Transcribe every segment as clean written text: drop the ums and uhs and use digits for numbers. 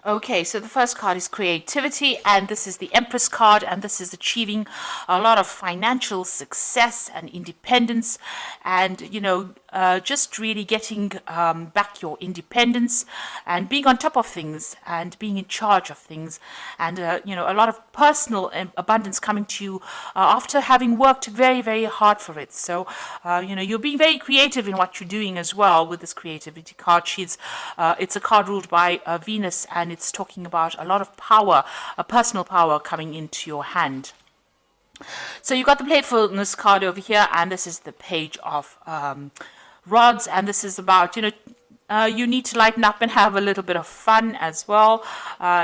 Okay, so the first card is creativity, and this is the Empress card, and this is achieving a lot of financial success and independence, and just really getting back your independence and being on top of things and being in charge of things, and a lot of personal abundance coming to you after having worked very, very hard for it. So, you're being very creative in what you're doing as well with this creativity card. It's a card ruled by Venus, and it's talking about a lot of power, a personal power coming into your hand. So you got the playfulness card over here, and this is the page of rods, and this is about you need to lighten up and have a little bit of fun as well.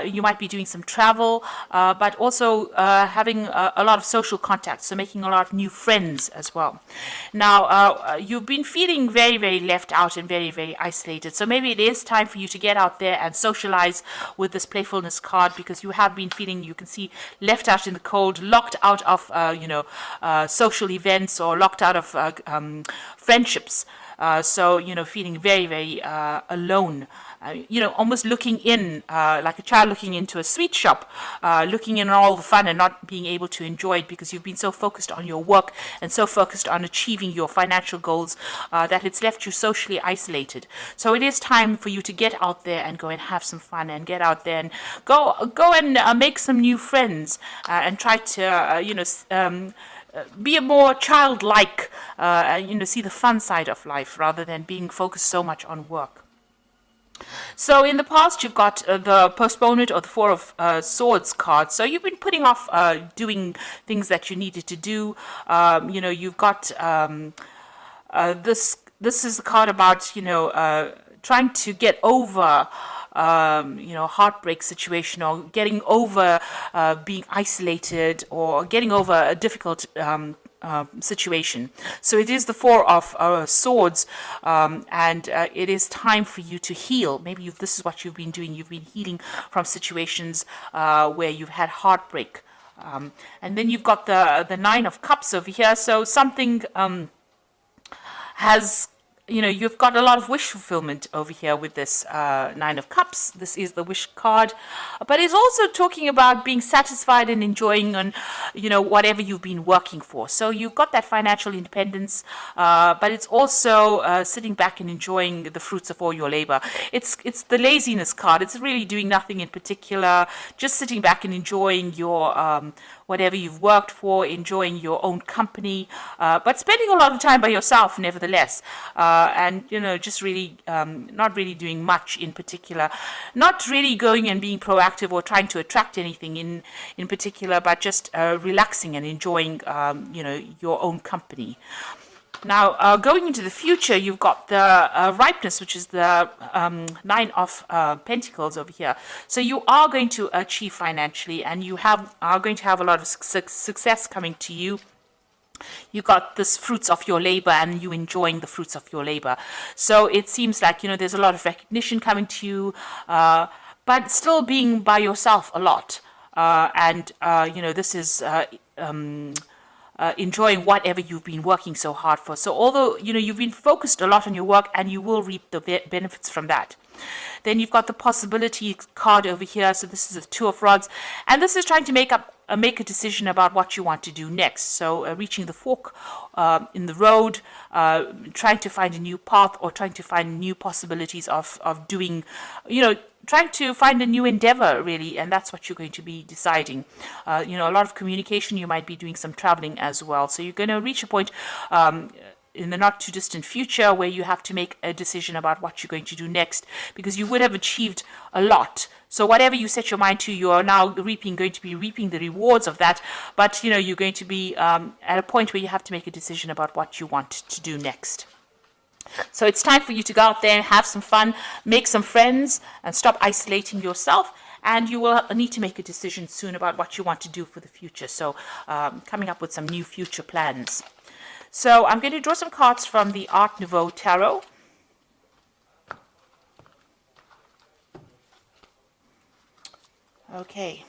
You might be doing some travel, but also having a lot of social contacts, so making a lot of new friends as well. Now, you've been feeling very, very left out and very, very isolated, so maybe it is time for you to get out there and socialize with this playfulness card, because you have been feeling, you can see, left out in the cold, locked out of social events, or locked out of friendships. So, feeling very, very alone, almost looking in, like a child looking into a sweet shop, looking in all the fun and not being able to enjoy it because you've been so focused on your work and so focused on achieving your financial goals that it's left you socially isolated. So it is time for you to get out there and go and have some fun, and get out there and go and make some new friends, and try to, be a more childlike, see the fun side of life rather than being focused so much on work. So in the past, you've got the postponement or the Four of Swords card. So you've been putting off doing things that you needed to do. You've got this. This is the card about trying to get over heartbreak situation, or getting over being isolated, or getting over a difficult situation. So it is the Four of Swords, and it is time for you to heal. Maybe this is what you've been doing. You've been healing from situations where you've had heartbreak. And then you've got the Nine of Cups over here. So something has you've got a lot of wish fulfillment over here with this Nine of Cups. This is the wish card, but it's also talking about being satisfied and enjoying on, whatever you've been working for. So you've got that financial independence, but it's also sitting back and enjoying the fruits of all your labor. It's the laziness card. It's really doing nothing in particular, just sitting back and enjoying your whatever you've worked for, enjoying your own company, but spending a lot of time by yourself nevertheless. And just really not really doing much in particular, not really going and being proactive or trying to attract anything in particular, but just relaxing and enjoying your own company. Now, going into the future, you've got the ripeness, which is the Nine of Pentacles over here. So you are going to achieve financially, and you are going to have a lot of success coming to you. You got this fruits of your labor, and you enjoying the fruits of your labor. So it seems like there's a lot of recognition coming to you, but still being by yourself a lot. This is enjoying whatever you've been working so hard for. So although you've been focused a lot on your work, and you will reap the benefits from that. Then you've got the possibility card over here. So this is the Two of Rods, and this is trying to make a decision about what you want to do next. So reaching the fork in the road, trying to find a new path, or trying to find new possibilities of doing, trying to find a new endeavor, really, and that's what you're going to be deciding. A lot of communication. You might be doing some traveling as well. So you're going to reach a point in the not too distant future where you have to make a decision about what you're going to do next, because you would have achieved a lot. So whatever you set your mind to, you are now going to be reaping the rewards of that. But you're going to be at a point where you have to make a decision about what you want to do next. So it's time for you to go out there and have some fun, make some friends, and stop isolating yourself. And you will need to make a decision soon about what you want to do for the future. So coming up with some new future plans. So I'm going to draw some cards from the Art Nouveau Tarot. Okay.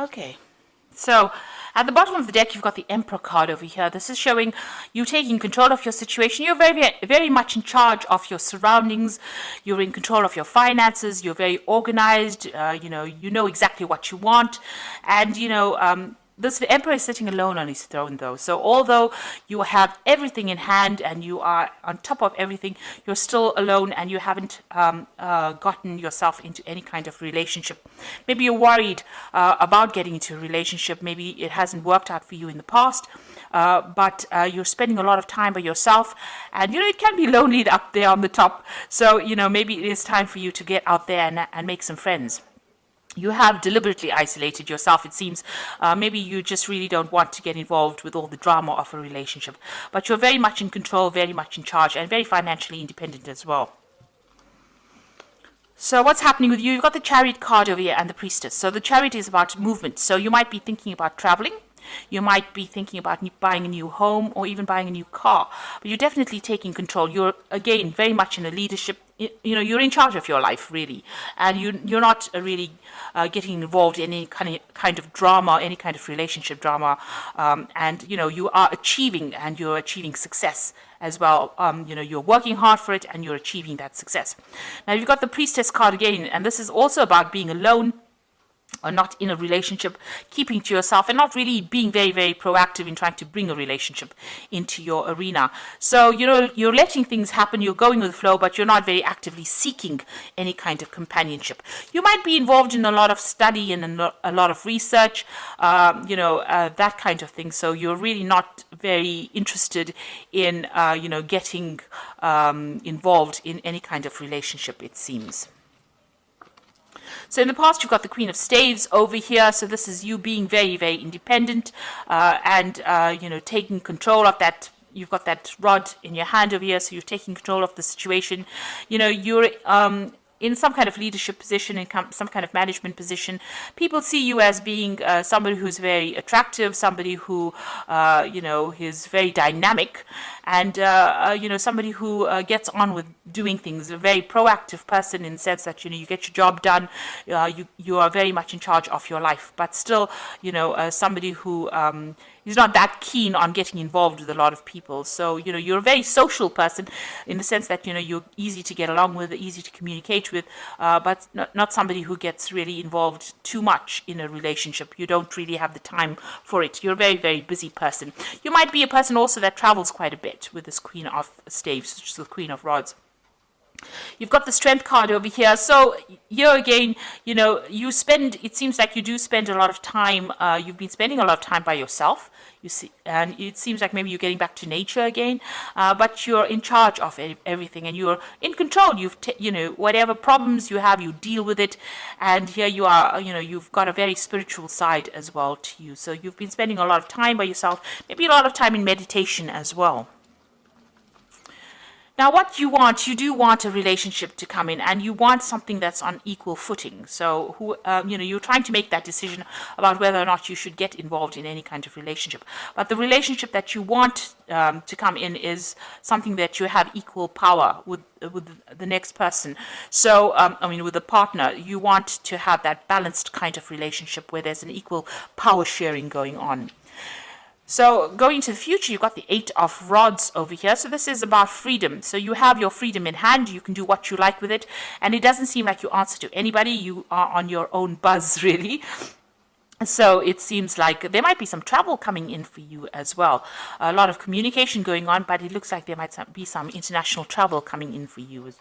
Okay. So at the bottom of the deck, you've got the Emperor card over here. This is showing you taking control of your situation. You're very much in charge of your surroundings. You're in control of your finances. You're very organized. You know exactly what you want. And, this Emperor is sitting alone on his throne, though. So although you have everything in hand and you are on top of everything, you're still alone and you haven't gotten yourself into any kind of relationship. Maybe you're worried about getting into a relationship. Maybe it hasn't worked out for you in the past, but you're spending a lot of time by yourself. And, it can be lonely up there on the top. So, maybe it is time for you to get out there and make some friends. You have deliberately isolated yourself, it seems. Maybe you just really don't want to get involved with all the drama of a relationship. But you're very much in control, very much in charge, and very financially independent as well. So what's happening with you? You've got the Chariot card over here and the Priestess. So the Chariot is about movement. So you might be thinking about traveling. You might be thinking about buying a new home or even buying a new car. But you're definitely taking control. You're, again, very much in a leadership. You're in charge of your life, really. And you're not really getting involved in any kind of drama, any kind of relationship drama. And you are achieving, and you're achieving success as well. You're working hard for it and you're achieving that success. Now, you've got the Priestess card again, and this is also about being alone, or not in a relationship, keeping to yourself and not really being very, very proactive in trying to bring a relationship into your arena. So, you're letting things happen, you're going with the flow, but you're not very actively seeking any kind of companionship. You might be involved in a lot of study and a lot of research, that kind of thing. So you're really not very interested in, getting involved in any kind of relationship, it seems. So in the past, you've got the Queen of Staves over here. So this is you being very, very independent and taking control of that. You've got that rod in your hand over here, so you're taking control of the situation. You're in some kind of leadership position, in some kind of management position. People see you as being somebody who's very attractive, somebody who, is very dynamic, and, somebody who gets on with doing things, a very proactive person in the sense that, you get your job done, you are very much in charge of your life, but still, somebody who is not that keen on getting involved with a lot of people. So, you're a very social person in the sense that, you're easy to get along with, easy to communicate with, but not somebody who gets really involved too much in a relationship. You don't really have the time for it. You're a very, very busy person. You might be a person also that travels quite a bit with this Queen of Staves, which is the Queen of Rods. You've got the Strength card over here. So here again, it seems like you do spend a lot of time, you've been spending a lot of time by yourself, you see, and it seems like maybe you're getting back to nature again, but you're in charge of everything and you're in control. Whatever problems you have, you deal with it. And here you are, you've got a very spiritual side as well to you. So you've been spending a lot of time by yourself, maybe a lot of time in meditation as well. Now, what you do want a relationship to come in, and you want something that's on equal footing. So, you're trying to make that decision about whether or not you should get involved in any kind of relationship. But the relationship that you want to come in is something that you have equal power with the next person. So, with the partner, you want to have that balanced kind of relationship where there's an equal power sharing going on. So going to the future, you've got the Eight of Rods over here. So this is about freedom. So you have your freedom in hand. You can do what you like with it. And it doesn't seem like you answer to anybody. You are on your own buzz, really. So it seems like there might be some travel coming in for you as well. A lot of communication going on, but it looks like there might be some international travel coming in for you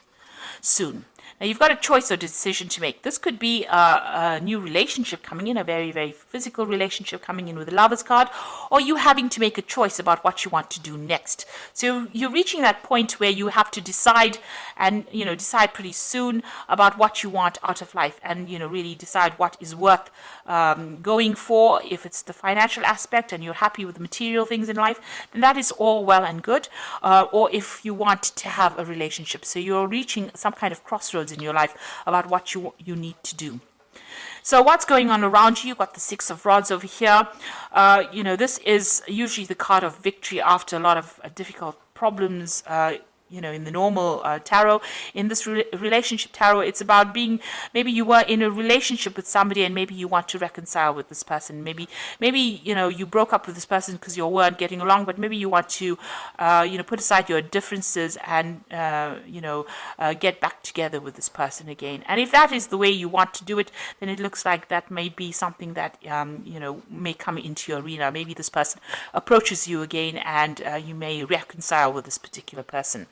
soon. Now, you've got a choice or decision to make. This could be a new relationship coming in, a very, very physical relationship coming in with the Lovers card, or you having to make a choice about what you want to do next. So you're reaching that point where you have to decide and, decide pretty soon about what you want out of life and, really decide what is worth going for. If it's the financial aspect and you're happy with the material things in life, then that is all well and good. Or if you want to have a relationship. So you're reaching some kind of crossroads in your life about what you need to do. So what's going on around you? You've got the Six of Rods over here. This is usually the card of victory after a lot of difficult problems in the normal tarot. In this relationship tarot, it's about being, maybe you were in a relationship with somebody and maybe you want to reconcile with this person. Maybe you broke up with this person because you weren't getting along, but maybe you want to put aside your differences and get back together with this person again. And if that is the way you want to do it, then it looks like that may be something that may come into your arena. Maybe this person approaches you again and you may reconcile with this particular person.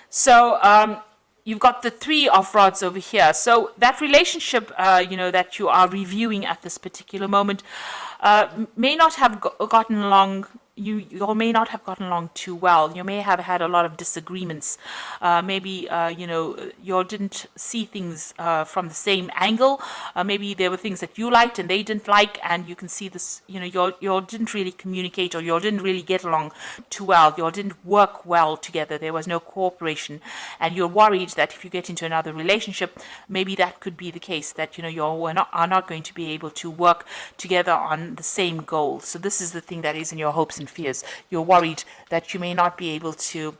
So you've got the Three of Rods over here. So that relationship, that you are reviewing at this particular moment may not have gotten along. You may not have gotten along too well. You may have had a lot of disagreements. Maybe, you didn't see things from the same angle. Maybe there were things that you liked and they didn't like, and you can see this, you didn't really communicate, or you didn't really get along too well. You didn't work well together. There was no cooperation. And you're worried that if you get into another relationship, maybe that could be the case, that, you are not going to be able to work together on the same goal. So this is the thing that is in your hopes and fears. You're worried that you may not be able to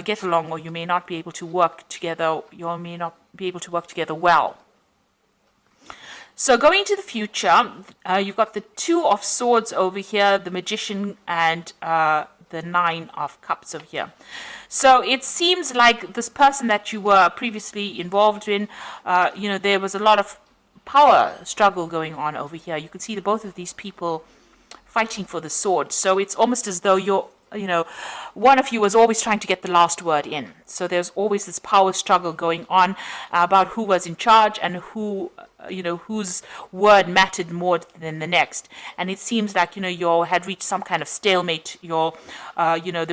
get along, or you may not be able to work together. You may not be able to work together well. So going into the future, you've got the Two of Swords over here, the Magician, and the Nine of Cups over here. So it seems like this person that you were previously involved in, there was a lot of power struggle going on over here. You can see that both of these people fighting for the sword. So it's almost as though one of you was always trying to get the last word in. So there's always this power struggle going on about who was in charge and whose word mattered more than the next. And it seems like, you had reached some kind of stalemate. There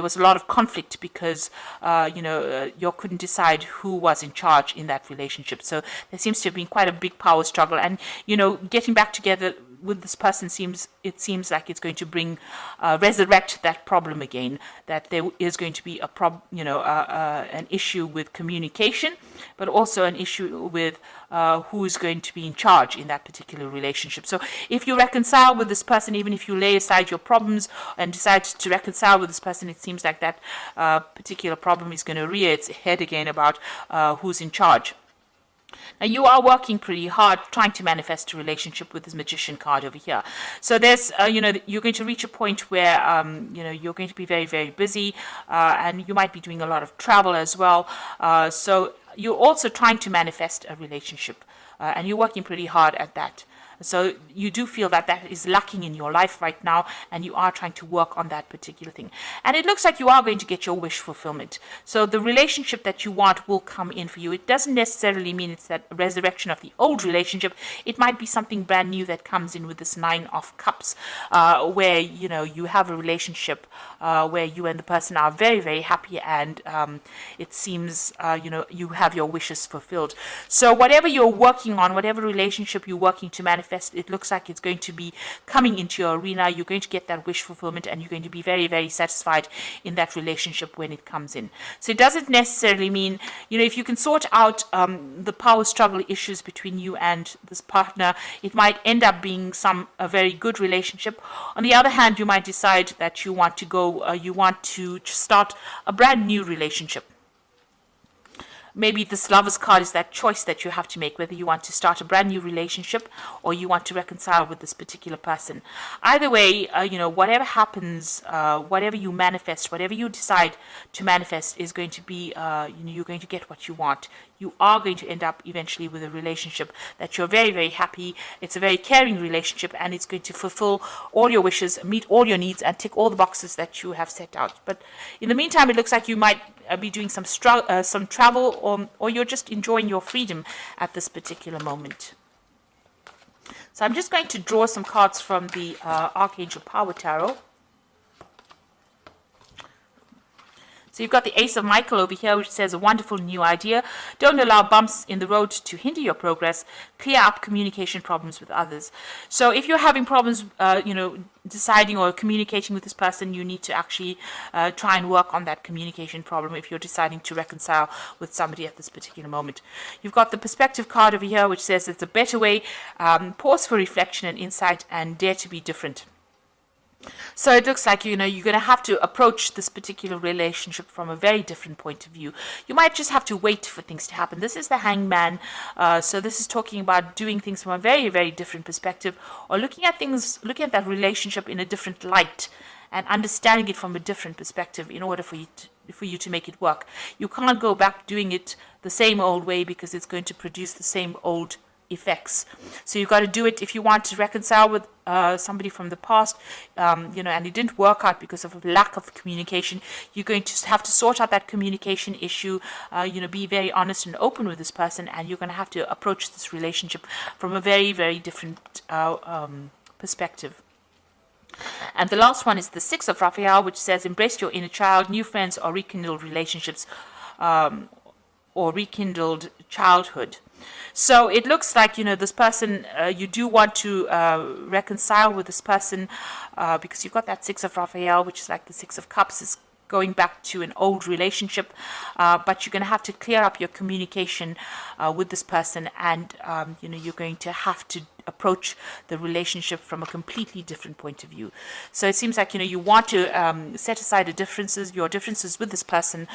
was a lot of conflict because, you couldn't decide who was in charge in that relationship. So there seems to have been quite a big power struggle. And, getting back together with this person seems like it's going to resurrect that problem again, that there is going to be an issue with communication, but also an issue with who is going to be in charge in that particular relationship. So if you reconcile with this person, even if you lay aside your problems and decide to reconcile with this person, it seems like that particular problem is going to rear its head again about who's in charge. Now, you are working pretty hard trying to manifest a relationship with this Magician card over here. So there's, you're going to reach a point where, you're going to be very, very busy, and you might be doing a lot of travel as well. So you're also trying to manifest a relationship, and you're working pretty hard at that. So you do feel that that is lacking in your life right now, and you are trying to work on that particular thing. And it looks like you are going to get your wish fulfillment. So the relationship that you want will come in for you. It doesn't necessarily mean it's that resurrection of the old relationship. It might be something brand new that comes in with this Nine of Cups, where, you have a relationship where you and the person are very, very happy, and it seems, you have your wishes fulfilled. So whatever you're working on, whatever relationship you're working to manifest, it looks like it's going to be coming into your arena. You're going to get that wish fulfillment, and you're going to be very, very satisfied in that relationship when it comes in. So it doesn't necessarily mean, if you can sort out the power struggle issues between you and this partner, it might end up being a very good relationship. On the other hand, you might decide that you want to start a brand new relationship. Maybe this Lover's card is that choice that you have to make, whether you want to start a brand new relationship or you want to reconcile with this particular person. Either way, whatever happens, whatever you manifest, whatever you decide to manifest is going to be, you're going to get what you want. You are going to end up eventually with a relationship that you're very, very happy. It's a very caring relationship, and it's going to fulfill all your wishes, meet all your needs, and tick all the boxes that you have set out. But in the meantime, it looks like you might be doing some travel, or you're just enjoying your freedom at this particular moment. So I'm just going to draw some cards from the Archangel Power Tarot. So you've got the Ace of Michael over here, which says a wonderful new idea. Don't allow bumps in the road to hinder your progress. Clear up communication problems with others. So if you're having problems, deciding or communicating with this person, you need to actually try and work on that communication problem if you're deciding to reconcile with somebody at this particular moment. You've got the Perspective card over here, which says it's a better way. Pause for reflection and insight, and dare to be different. So it looks like, you're going to have to approach this particular relationship from a very different point of view. You might just have to wait for things to happen. This is the Hangman. So this is talking about doing things from a very, very different perspective, or looking at that relationship in a different light and understanding it from a different perspective in order for you to make it work. You can't go back doing it the same old way, because it's going to produce the same old effects. So you've got to do it if you want to reconcile with somebody from the past, and it didn't work out because of a lack of communication. You're going to have to sort out that communication issue, be very honest and open with this person, and you're going to have to approach this relationship from a very, very different perspective. And the last one is the Six of Raphael, which says, embrace your inner child, new friends or rekindled relationships, or rekindled childhood. So it looks like, this person, you do want to reconcile with this person, because you've got that Six of Raphael, which is like the Six of Cups, is going back to an old relationship, but you're going to have to clear up your communication with this person, and you're going to have to approach the relationship from a completely different point of view. So it seems like, you want to set aside your differences with this person,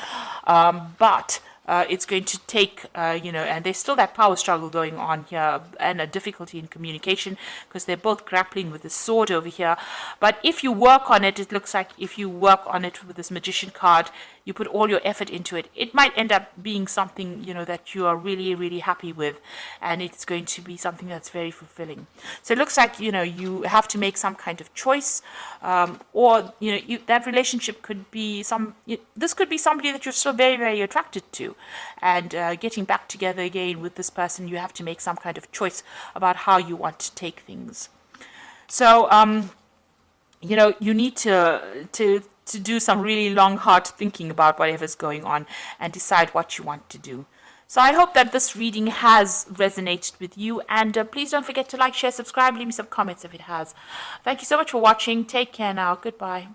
but it's going to take, and there's still that power struggle going on here, and a difficulty in communication, because they're both grappling with the sword over here. But if you work on it, it looks like if you work on it with this Magician card, you put all your effort into it, it might end up being something, that you are really, really happy with, and it's going to be something that's very fulfilling. So it looks like, you have to make some kind of choice, or, that relationship could be this could be somebody that you're still very, very attracted to, and getting back together again with this person, you have to make some kind of choice about how you want to take things. So, you need to do some really long, hard thinking about whatever's going on and decide what you want to do. So I hope that this reading has resonated with you, and please don't forget to like, share, subscribe, leave me some comments if it has. Thank you so much for watching. Take care now. Goodbye.